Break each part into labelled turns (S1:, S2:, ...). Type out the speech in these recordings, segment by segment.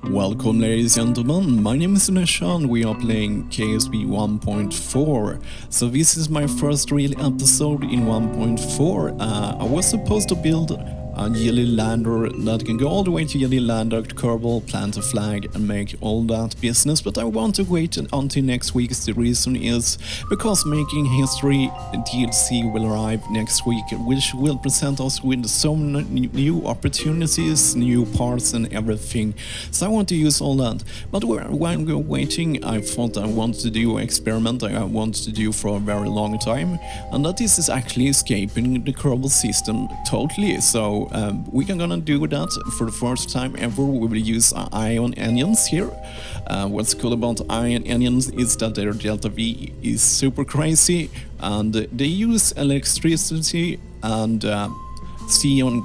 S1: Welcome ladies and gentlemen, my name is Nisha and we are playing KSB 1.4. So this is my first real episode in 1.4. I was supposed to build a Jelly Lander that can go all the way to Jelly Lander, Kerbal, plant a flag and make all that business, but I want to wait until next week. The reason is because Making History DLC will arrive next week, which will present us with so many new opportunities, new parts and everything. So I want to use all that. But while we're waiting, I thought I wanted to do an experiment I wanted to do for a very long time, and that is actually escaping the Kerbal System totally. So we are gonna do that for the first time ever. We will use ion engines here. What's cool about ion engines is that their delta V is super crazy, and they use electricity and xenon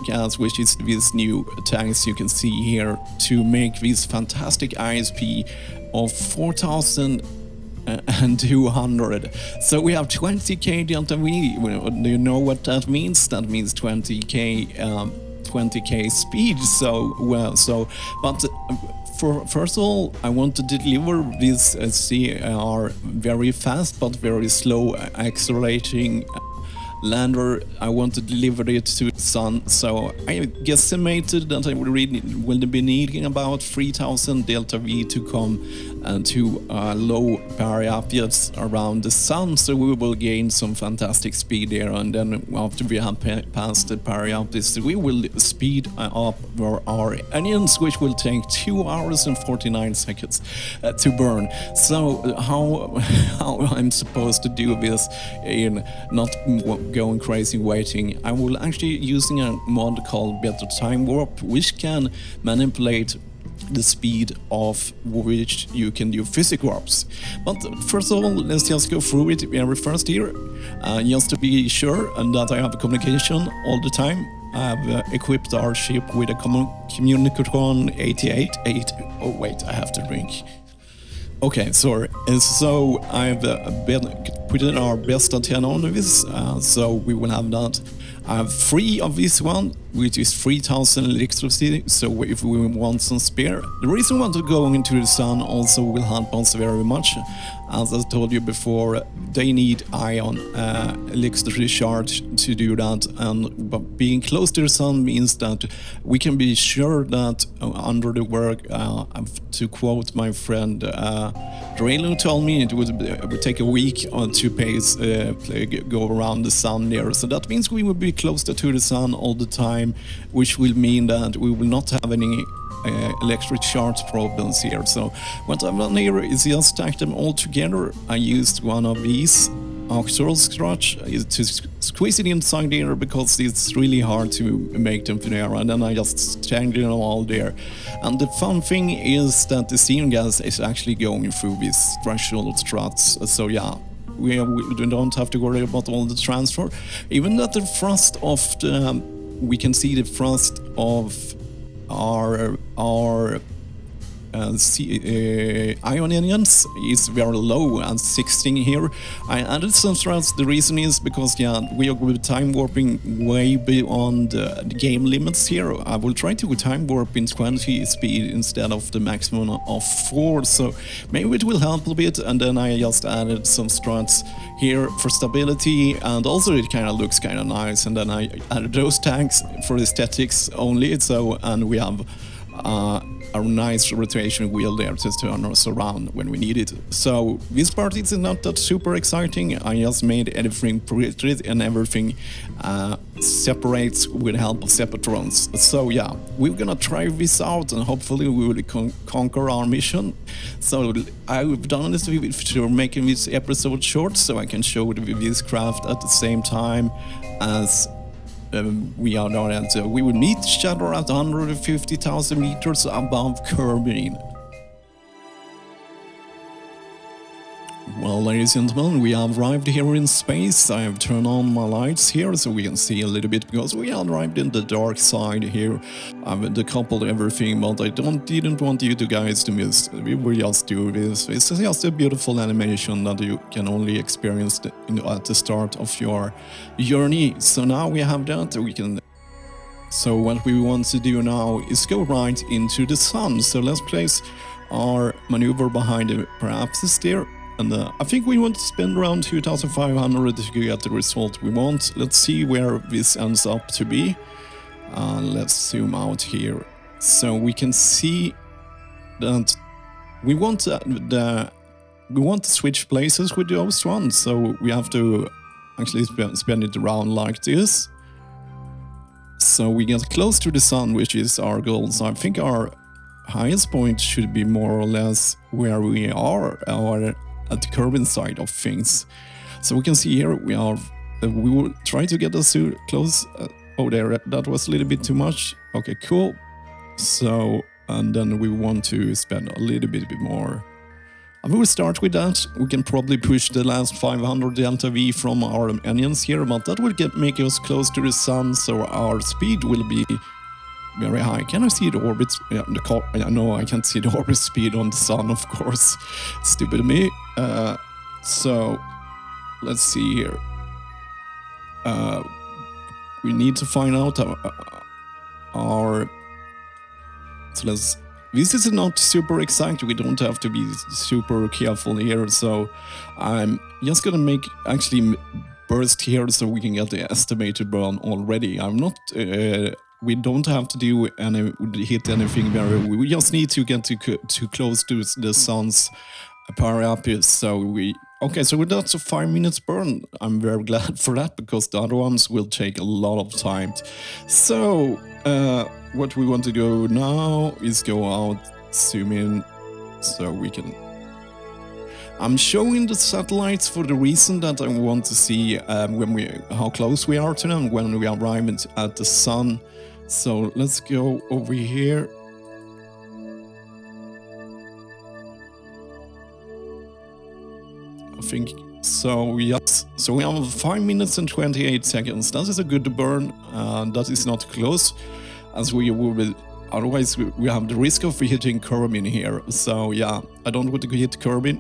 S1: gas, which is this new tanks you can see here, to make this fantastic ISP of 4,200. So we have 20k delta V. Do you know what that means? That means 20k speed. But first of all, I want to deliver this CR very fast but very slow accelerating lander. I want to deliver it to the sun, so I guesstimated that I will be needing about 3000 delta V to come to low periods around the sun, so we will gain some fantastic speed there, and then after we have passed the periods, we will speed up our engines, which will take 2 hours and 49 seconds to burn. So how I'm supposed to do this in not going crazy waiting? I will actually using a mod called Better Time Warp, which can manipulate the speed of which you can do physics warps. But first of all, let's just go through it very first here, just to be sure that I have communication all the time. I have equipped our ship with a Communicatron 88. Oh wait, I have to drink. Okay, sorry. So I've put in our best antenna on this, so we will have that. I have 3 of this one, which is 3000 electricity, so if we want some spare. The reason we want to go into the sun also will help us very much. As I told you before, they need ion electricity charge to do that, but being close to the sun means that we can be sure that under the work, to quote my friend Draylo told me, it would take a week to go around the sun there. So that means we will be closer to the sun all the time, which will mean that we will not have any electric charge problems here. So what I've done here is just stack them all together. I used one of these octal scratch to squeeze it inside there because it's really hard to make them there, and then I just stacked them all there. And the fun thing is that the xenon gas is actually going through these threshold struts, so yeah, we don't have to worry about all the transfer. Even that the thrust of we can see the thrust of our ion engines is very low at 16 here. I added some threads. The reason is because we are with time warping way beyond the game limits here. I will try to time warp in 20 speed instead of the maximum of 4, so maybe it will help a bit. And then I just added some struts here for stability, and also it kind of looks kind of nice. And then I added those tanks for aesthetics only, so, and we have a nice rotation wheel there to turn us around when we need it. So this part is not that super exciting. I just made everything pretty and everything separates with help of separatrons. So yeah, we're gonna try this out and hopefully we will conquer our mission. So I've done this for making this episode short, so I can show this craft at the same time as we are not at. We will meet each other at 150,000 meters above Kerbal. Well, ladies and gentlemen, we have arrived here in space. I have turned on my lights here so we can see a little bit, because we arrived in the dark side here. I've decoupled everything, but I didn't want you guys to miss. We will just do this. It's just a beautiful animation that you can only experience at the start of your journey. So now we have that, we can So what we want to do now is go right into the sun. So let's place our maneuver behind the periapsis there. And I think we want to spend around 2,500 to get the result we want. Let's see where this ends up to be. Let's zoom out here. So we can see that we want to switch places with those ones. So we have to actually spend it around like this. So we get close to the sun, which is our goal. So I think our highest point should be more or less where we are, or at the Kerbal side of things. So we can see here we will try to get us too close. Oh, there, that was a little bit too much. Okay, cool. So, and then we want to spend a little bit more. I will start with that. We can probably push the last 500 delta V from our engines here, but that will make us close to the sun, so our speed will be very high. Can I see the orbit? Yeah, no, I can't see the orbit speed on the sun, of course. Stupid of me. So, let's see here. We need to find out our... So let's... This is not super exact, we don't have to be super careful here, so I'm just gonna make actually burst here so we can get the estimated burn already. I'm not, we don't have to do hit anything very, we just need to get too close to the sun's periapsis, so okay, so that's a 5 minutes burn. I'm very glad for that, because the other ones will take a lot of time. So, what we want to do now is go out, zoom in, so we can... I'm showing the satellites for the reason that I want to see how close we are to them when we arrive at the sun. So let's go over here. I think so. Yes. So we have 5 minutes and 28 seconds. That is a good burn. That is not close, as we will be, otherwise we have the risk of hitting Kerbal here. So yeah, I don't want to hit Kerbal.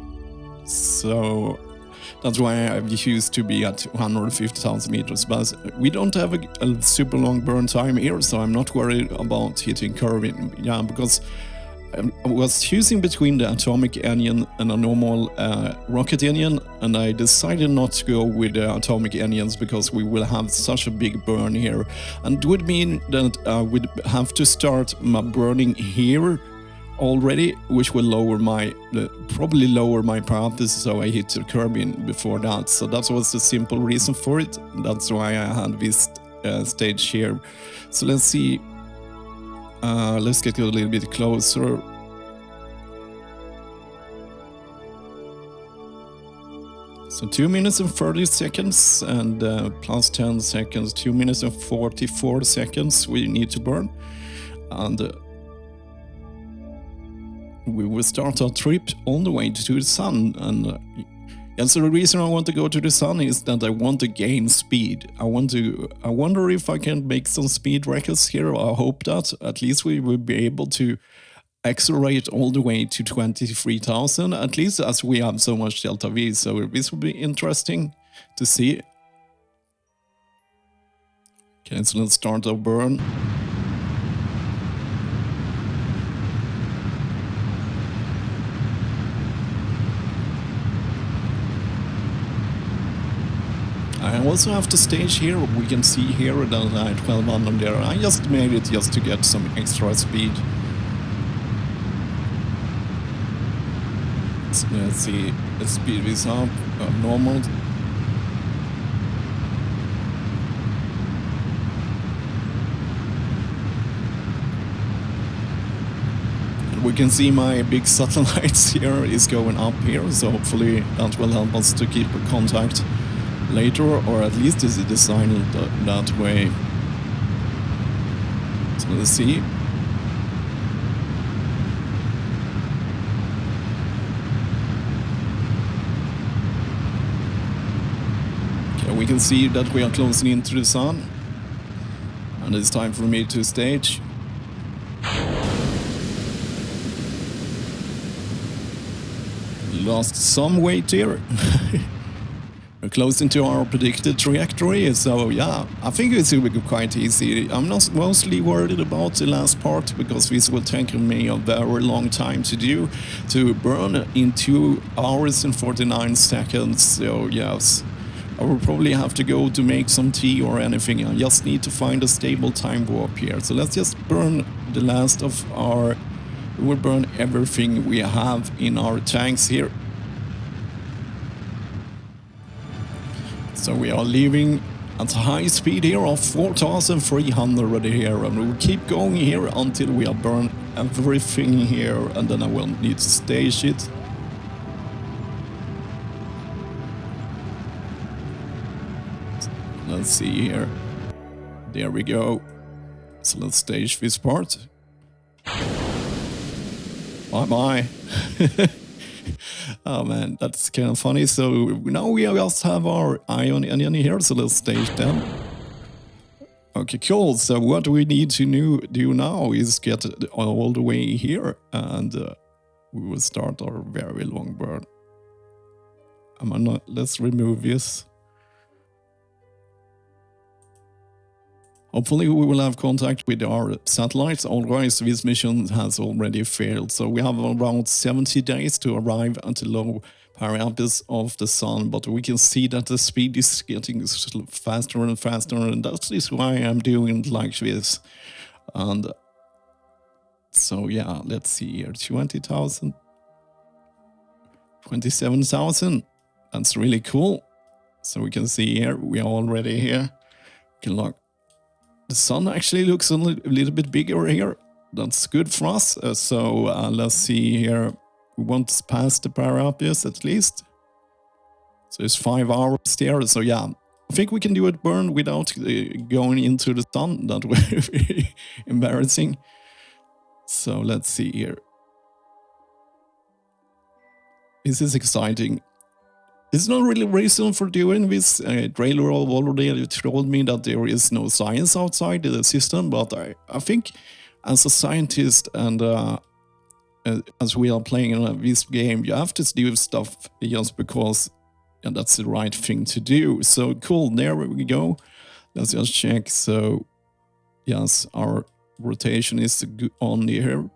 S1: So that's why I've used to be at 150,000 meters. But we don't have a super long burn time here, so I'm not worried about hitting Kerbal. Yeah, because I was choosing between the atomic engine and a normal rocket engine, and I decided not to go with the atomic engines because we will have such a big burn here, and it would mean that I would have to start my burning here already, which will probably lower my periapsis, so I hit the Kerbal before that. So that was the simple reason for it. That's why I had this stage here. So let's see. Let's get a little bit closer. So 2 minutes and 30 seconds and plus 10 seconds, 2 minutes and 44 seconds we need to burn. And we will start our trip on the way to the sun. And so the reason I want to go to the sun is that I want to gain speed. I wonder if I can make some speed records here. I hope that at least we will be able to accelerate all the way to 23,000, at least, as we have so much delta V. So this will be interesting to see. Okay, so let's start our burn. I also have the stage here. We can see here that I had 1200 there. I just made it just to get some extra speed. So let's see, let's speed this up, normal. And we can see my big satellites here is going up here, so hopefully that will help us to keep contact later, or at least is it designed that way. So let's see. Okay, we can see that we are closing into the sun, and it's time for me to stage. Lost some weight here. close into our predicted trajectory. So yeah, I think it's will be quite easy. I'm not mostly worried about the last part because this will take me a very long time to do, to burn in 2 hours and 49 seconds. So yes, I will probably have to go to make some tea or anything. I just need to find a stable time warp here. So let's just burn the last of our... We'll burn everything we have in our tanks here. So we are leaving at high speed here of 4,300 here, and we'll keep going here until we have burned everything here, and then I will need to stage it. Let's see here. There we go. So let's stage this part. Bye-bye. Oh man, that's kind of funny. So now we just have our ion engine here, so let's stage them. Okay, cool. So what we need to do now is get all the way here, and we will start our very long burn. Let's remove this. Hopefully we will have contact with our satellites, otherwise this mission has already failed. So we have around 70 days to arrive at the low periapus of the sun, but we can see that the speed is getting faster and faster, and that is why I'm doing it like this. And so yeah, let's see here, 20,000, 27,000, that's really cool. So we can see here, we are already here. We can look. The sun actually looks a little bit bigger here. That's good for us. So let's see here. We want to pass the periapus at least. So it's 5 hours there. So yeah, I think we can do it burn without going into the sun. That would be embarrassing. So let's see here. This is exciting. It's not really reason for doing this. Trailer already told me that there is no science outside the system, but I think as a scientist and as we are playing this game, you have to do stuff just because that's the right thing to do. So cool, there we go. Let's just check. So yes, our rotation is on here.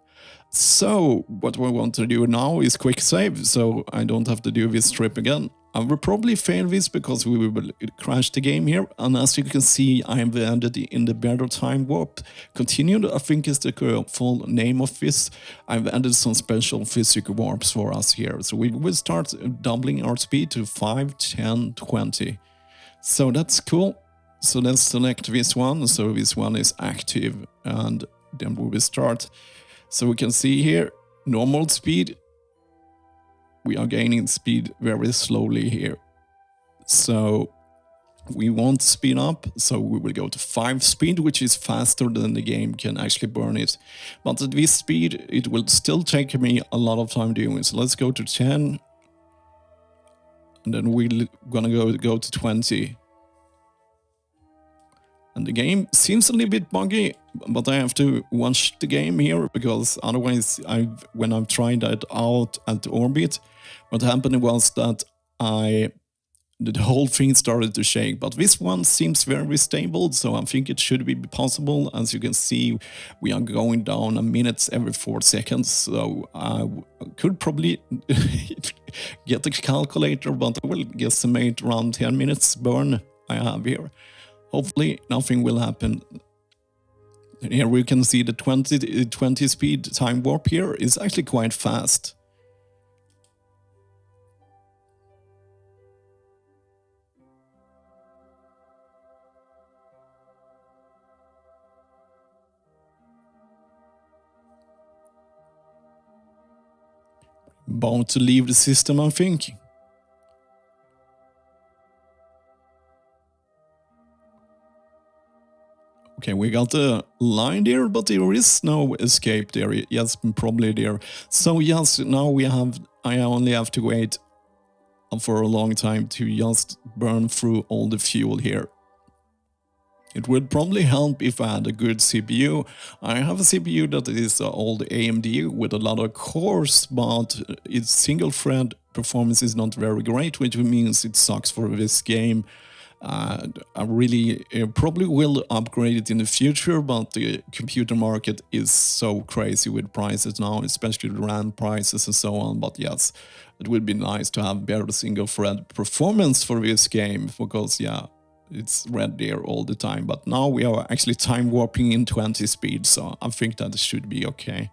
S1: So what we want to do now is quick save, so I don't have to do this trip again. I will probably fail this because we will crash the game here, and as you can see, I have ended in the better time warp. Continued, I think is the full name of this. I've added some special physical warps for us here, so we will start doubling our speed to 5, 10, 20. So that's cool. So let's select this one, so this one is active, and then we will start. So we can see here, normal speed. We are gaining speed very slowly here. So we want to speed up, so we will go to 5 speed, which is faster than the game can actually burn it. But at this speed, it will still take me a lot of time doing it. So let's go to 10. And then we're gonna go to 20. And the game seems a little bit buggy, but I have to watch the game here, because otherwise, when I've tried that out at orbit, what happened was that the whole thing started to shake. But this one seems very stable, so I think it should be possible. As you can see, we are going down a minute every 4 seconds, so I could probably get the calculator, but I will guesstimate around 10 minutes burn I have here. Hopefully nothing will happen. Here we can see the 20 speed time warp here is actually quite fast. About to leave the system, I'm thinking. Okay, we got a line there, but there is no escape there. Yes, probably there. So yes, now I only have to wait for a long time to just burn through all the fuel here. It would probably help if I had a good CPU. I have a CPU that is old AMD with a lot of cores, but its single thread performance is not very great, which means it sucks for this game. I really probably will upgrade it in the future, but the computer market is so crazy with prices now, especially the RAM prices and so on. But yes, it would be nice to have better single thread performance for this game, because yeah, it's red there all the time. But now we are actually time warping in 20 speed, so I think that should be okay.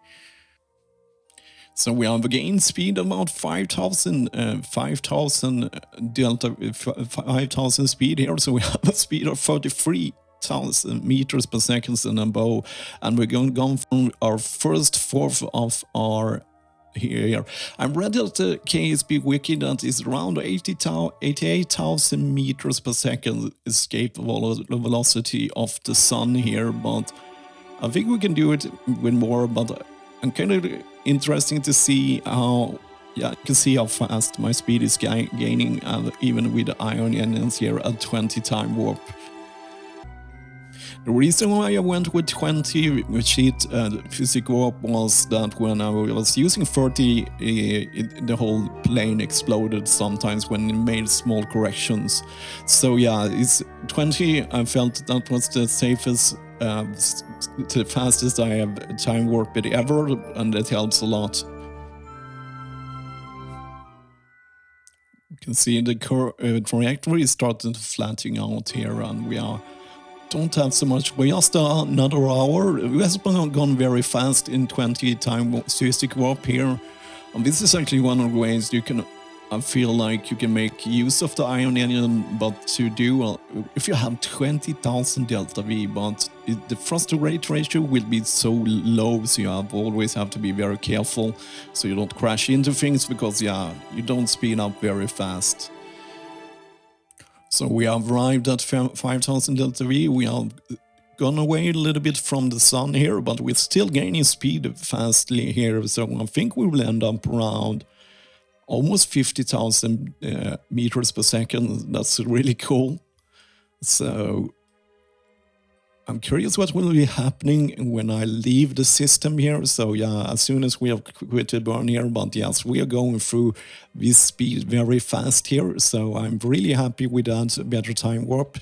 S1: So we have a gain speed about 5,000 delta 5,000 speed here. So we have a speed of 33,000 meters per second and above, and we're going to go from our first fourth of our here. I'm read at the KSP wiki that is around 88,000 meters per second escape velocity of the sun here, but I think we can do it with more. But I'm kind of interesting to see how, yeah, you can see how fast my speed is gaining, even with the ion engines here at 20 time warp. The reason why I went with 20 sheet physics warp was that when I was using 30, the whole plane exploded sometimes when it made small corrections. So yeah, it's 20. I felt that was the safest, the fastest I have time warped ever, and it helps a lot. You can see the trajectory is starting to flattening out here, and we don't have so much. We just another hour. We have gone very fast in 20 time physics warp here, and this is actually one of the ways you can. I feel like you can make use of the ion engine, but to do if you have 20,000 delta V, but the thrust rate ratio will be so low, so you always have to be very careful so you don't crash into things, because yeah, you don't speed up very fast. So we have arrived at 5,000 delta V. We have gone away a little bit from the sun here, but we're still gaining speed fastly here. So I think we will end up around almost 50,000 meters per second. That's really cool. So I'm curious what will be happening when I leave the system here. So yeah, as soon as we have quit the burn here, but yes, we are going through this speed very fast here. So I'm really happy with that better time warp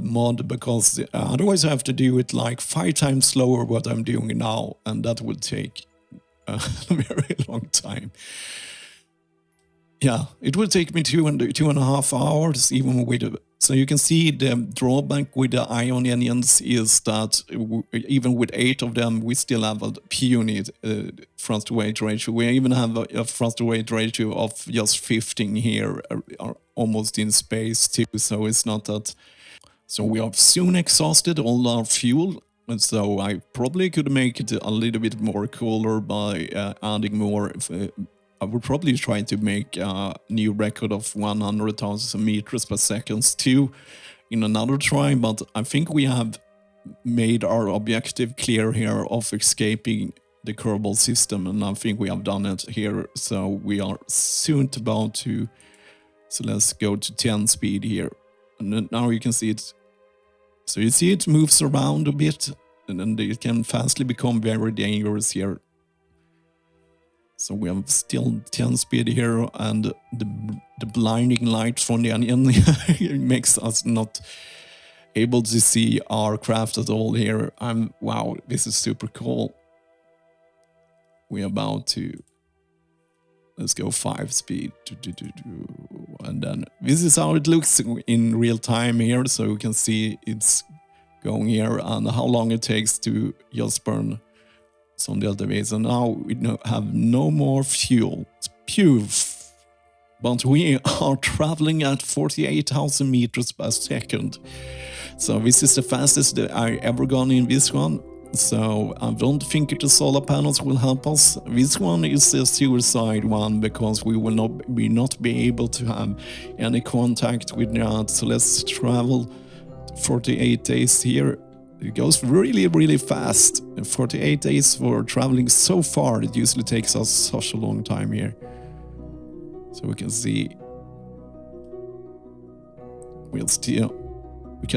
S1: mod, because otherwise I have to do it like 5 times slower what I'm doing now, and that would take a very long time. Yeah, it will take me 2.5 hours even with it. So you can see the drawback with the ion engines is that even with 8 of them, we still have a puny thrust weight ratio. We even have a thrust weight ratio of just 15 here, almost in space too. So it's not that. So we have soon exhausted all our fuel. And so I probably could make it a little bit more cooler by adding more. I would probably try to make a new record of 100,000 meters per second too in another try, but I think we have made our objective clear here of escaping the Kerbal system, and I think we have done it here. So we are soon about to, so let's go to 10 speed here. And then now you can see it. So you see it moves around a bit, and then it can fastly become very dangerous here. So we have still 10 speed here, and the blinding light from the onion makes us not able to see our craft at all here. Wow, this is super cool. We're about to, let's go 5 speed. And then this is how it looks in real time here. So you can see it's going here and how long it takes to just burn some delta V. So now we have no more fuel. It's pure. But we are traveling at 48,000 meters per second. So this is the fastest that I ever gone in this one. So I don't think the solar panels will help us. This one is a suicide one, because we will not be able to have any contact with that. So let's travel 48 days here. It goes really, really fast. 48 days for traveling so far. It usually takes us such a long time here. So we can see we'll still We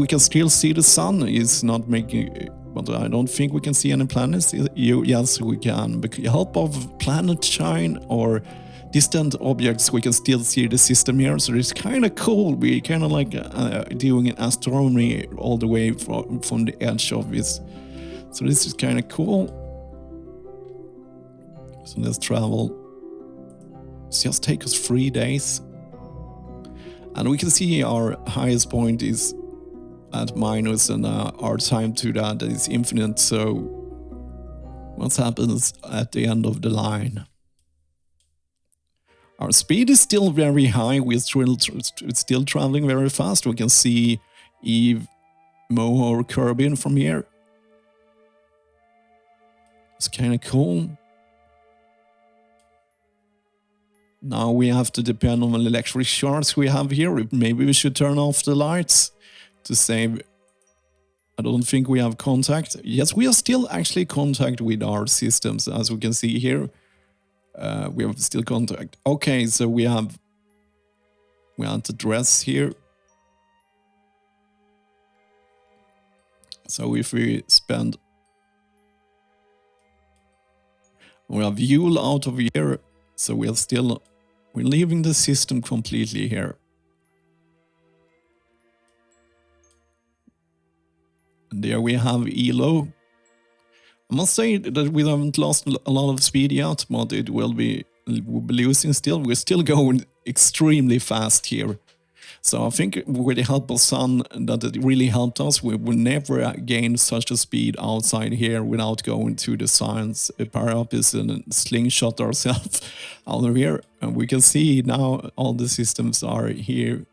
S1: can still see the sun is not making, but I don't think we can see any planets. Yes, we can. With the help of planet shine or distant objects, we can still see the system here. So it's kind of cool. We're kind of like doing an astronomy all the way from the edge of this. So this is kind of cool. So let's travel. It's just take us 3 days. And we can see our highest point is at minus, and our time to that is infinite. So what happens at the end of the line? Our speed is still very high. We're still traveling very fast. We can see Eve, Mo, or Kerbin from here. It's kind of cool. Now we have to depend on the electric charge we have here. Maybe we should turn off the lights to save. I don't think we have contact. Yes, we are still actually contact with our systems, as we can see here. We have still contact. Okay, so we have the dress here. So if we spend, we have fuel out of here. So we're leaving the system completely here. And there we have ELO. I must say that we haven't lost a lot of speed yet, but we'll be losing still. We're still going extremely fast here. So I think with the help of sun, that it really helped us. We will never gain such a speed outside here without going to the science parapets and slingshot ourselves out of here. And we can see now all the systems are here.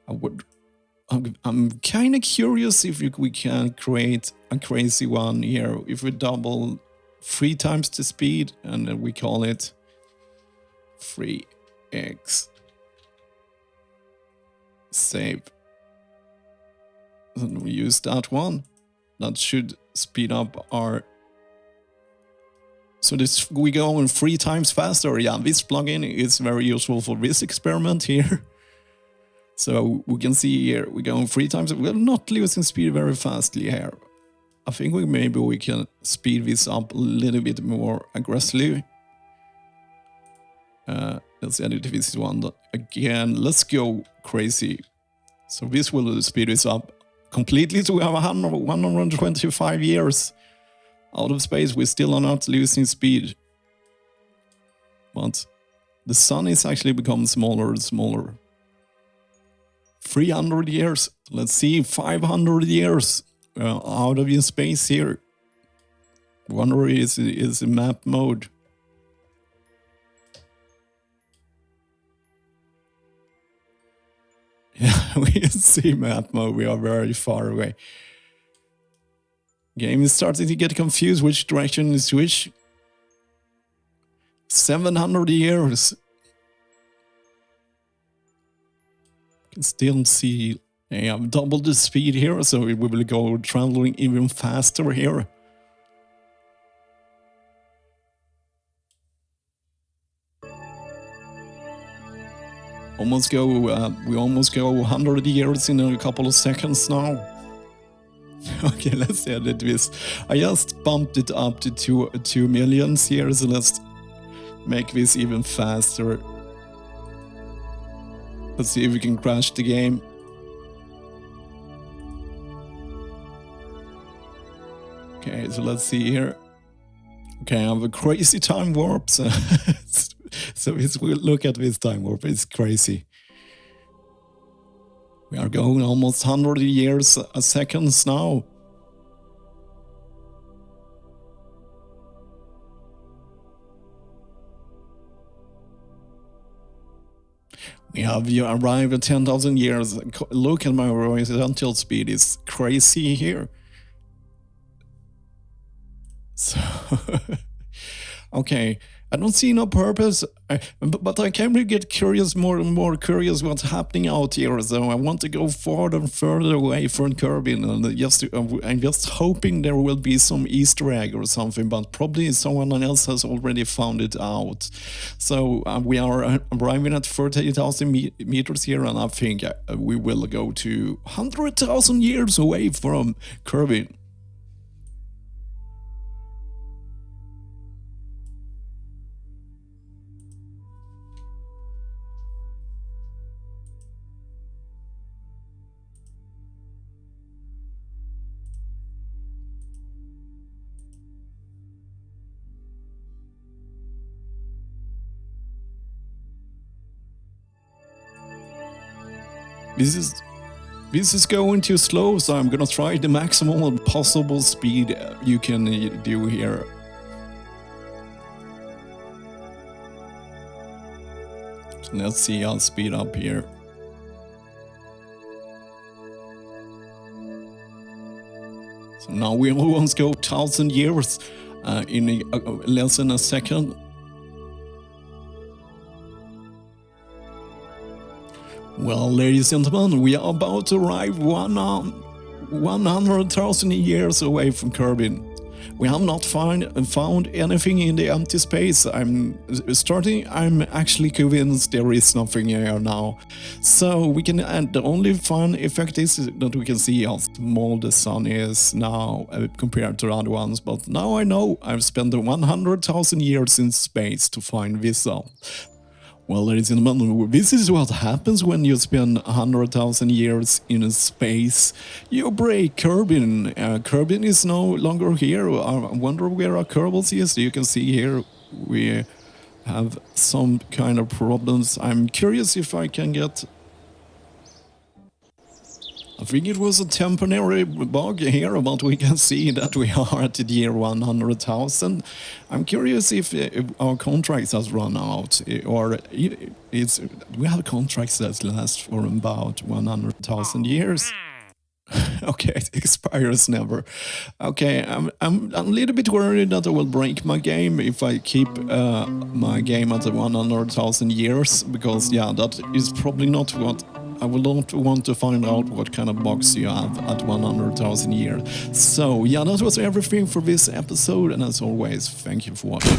S1: I'm kind of curious if we can create a crazy one here. If we double 3 times the speed, and then we call it 3x. Save. And we use that one. That should speed up our. So this we go on 3 times faster. Yeah, this plugin is very useful for this experiment here. So we can see here we're going 3 times. We're not losing speed very fastly here. I think maybe we can speed this up a little bit more aggressively. Let's edit this one again. Let's go crazy. So this will speed this up completely. So we have 125 years out of space. We still are not losing speed. But the sun is actually becoming smaller and smaller. 300 years. Let's see, 500 years out of your space here. Wonder is in map mode. Yeah, we see map mode. We are very far away. Game is starting to get confused which direction is which. 700 years. You can still see I've doubled the speed here, so we will go traveling even faster here. We almost go 100 years in a couple of seconds now. Okay, let's edit this. I just bumped it up to 2 million here, so let's make this even faster. Let's see if we can crash the game. Okay, so let's see here. Okay, I have a crazy time warp. So look at this time warp, it's crazy. We are going almost 100 years a second now. We have arrived at 10,000 years. Look at my horizontal speed, it's crazy here. So, okay. I don't see no purpose, but I can get curious, more and more curious what's happening out here. So I want to go further and further away from Kerbin, and I'm just hoping there will be some Easter egg or something, but probably someone else has already found it out. So we are arriving at 38,000 meters here, and I think we will go to 100,000 years away from Kerbin. This is going too slow, so I'm gonna try the maximum possible speed you can do here. So let's see, I'll speed up here. So now we almost go 1,000 years in less than a second. Well, ladies and gentlemen, we are about to arrive 100,000 years away from Kerbin. We have not found anything in the empty space. I'm actually convinced there is nothing here now. So we can, and the only fun effect is that we can see how small the sun is now compared to other ones. But now I know I've spent 100,000 years in space to find this out. Well, ladies and gentlemen, this is what happens when you spend 100,000 years in space. You break Kerbin. Kerbin is no longer here. I wonder where our Kerbals is. You can see here we have some kind of problems. I'm curious if I can get... I think it was a temporary bug here, but we can see that we are at the year 100,000. I'm curious if our contracts has run out, or we have contracts that last for about 100,000 years. Okay, it expires never. Okay, I'm a little bit worried that I will break my game if I keep my game at 100,000 years, because yeah, that is probably not what... I will not want to find out what kind of box you have at 100,000 years. So yeah, that was everything for this episode, and as always, thank you for watching.